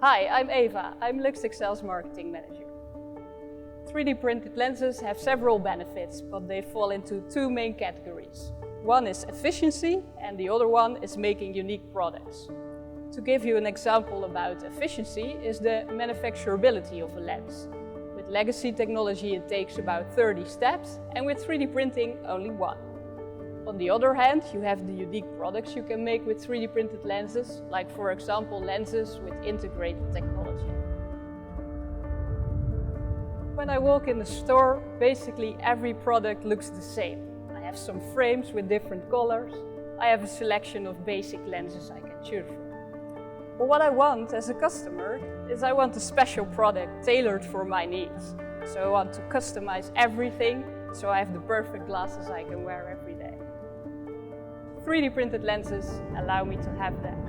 Hi, I'm Eva. I'm Luxexcel's marketing manager. 3D printed lenses have several benefits, but they fall into two main categories. One is efficiency and the other one is making unique products. To give you an example about efficiency is the manufacturability of a lens. With legacy technology it takes about 30 steps and with 3D printing only one. On the other hand, you have the unique products you can make with 3D printed lenses, like for example lenses with integrated technology. When I walk in the store, basically every product looks the same. I have some frames with different colors. I have a selection of basic lenses I can choose from. But what I want as a customer is I want a special product tailored for my needs. So I want to customize everything so I have the perfect glasses I can wear every day. 3D printed lenses allow me to have that.